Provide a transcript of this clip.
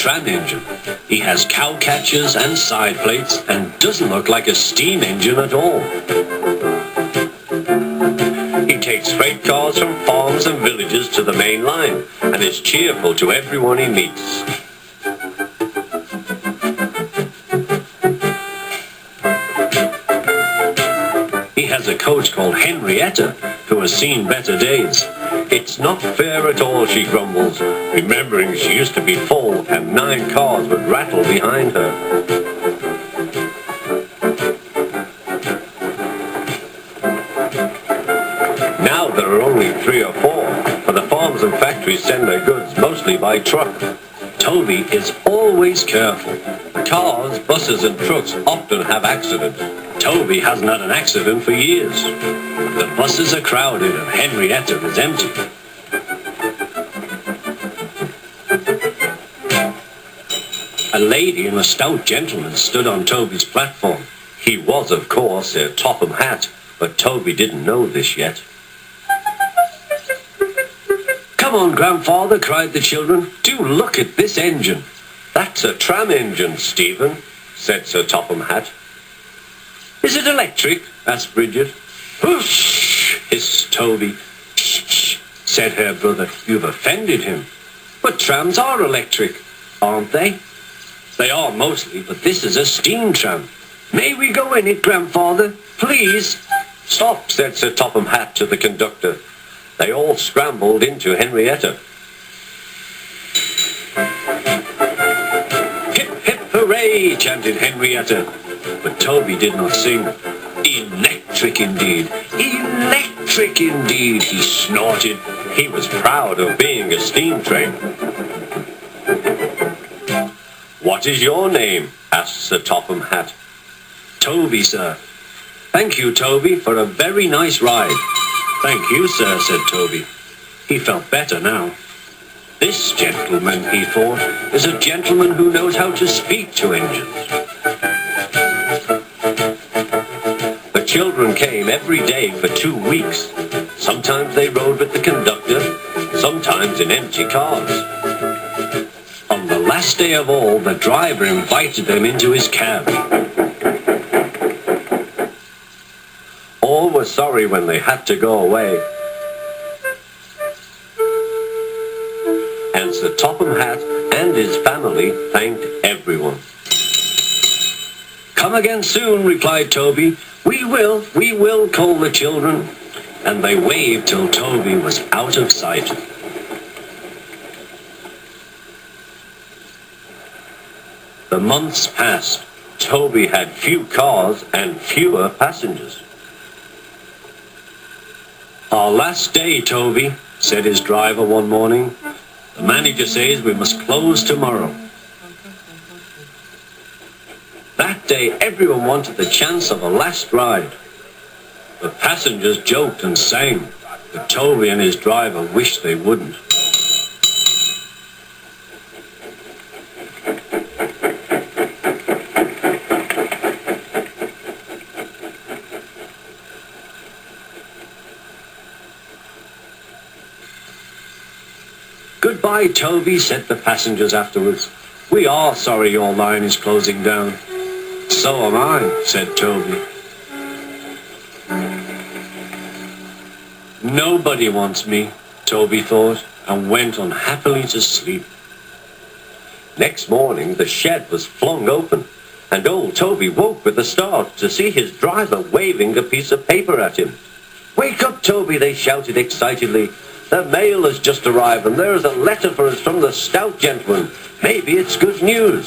tram engine. He has cow catchers and side plates and doesn't look like a steam engine at all. He takes freight cars from farms and villages to the main line and is cheerful to everyone he meets. He has a coach called Henrietta, who has seen better days. It's not fair at all, she grumbles, remembering she used to be full and 9 cars would rattle behind her. Now there are only 3 or 4, for the farms and factories send their goods mostly by truck. Toby is always careful. Cars, buses and trucks often have accidents. Toby hasn't had an accident for years. The buses are crowded and Henrietta is empty. A lady and a stout gentleman stood on Toby's platform. He was, of course, their Topham Hatt, but Toby didn't know this yet. "Come on, grandfather," cried the children. "Do look at this engine." "That's a tram engine, Stephen," said Sir Topham Hatt. "Is it electric?" asked Bridget. "Whoosh!" hissed Toby. "Shh!" said her brother. "You've offended him." "But trams are electric, aren't they?" "They are mostly, but this is a steam tram." "May we go in it, grandfather? Please?" "Stop," said Sir Topham Hatt to the conductor. They all scrambled into Henrietta. "Hip, hip, hooray!" chanted Henrietta. But Toby did not sing. "Electric indeed! Electric indeed!" he snorted. He was proud of being a steam train. "What is your name?" asked Sir Topham Hatt. "Toby, sir." "Thank you, Toby, for a very nice ride." "Thank you, sir," said Toby. He felt better now. This gentleman, he thought, is a gentleman who knows how to speak to engines. The children came every day for 2 weeks. Sometimes they rode with the conductor, sometimes in empty cars. On the last day of all, the driver invited them into his cab. All were sorry when they had to go away. And Sir Topham Hatt and his family thanked everyone. "Come again soon," replied Toby. We will," called the children. And they waved till Toby was out of sight. The months passed. Toby had few cars and fewer passengers. "Our last day, Toby," said his driver one morning. "The manager says we must close tomorrow." That day, everyone wanted the chance of a last ride. The passengers joked and sang, but Toby and his driver wished they wouldn't. "Goodbye, Toby," said the passengers afterwards. "We are sorry your line is closing down." "So am I," said Toby. Nobody wants me, Toby thought, and went unhappily to sleep. Next morning, the shed was flung open, and old Toby woke with a start to see his driver waving a piece of paper at him. "Wake up, Toby," they shouted excitedly. "The mail has just arrived, and there is a letter for us from the stout gentleman. Maybe it's good news."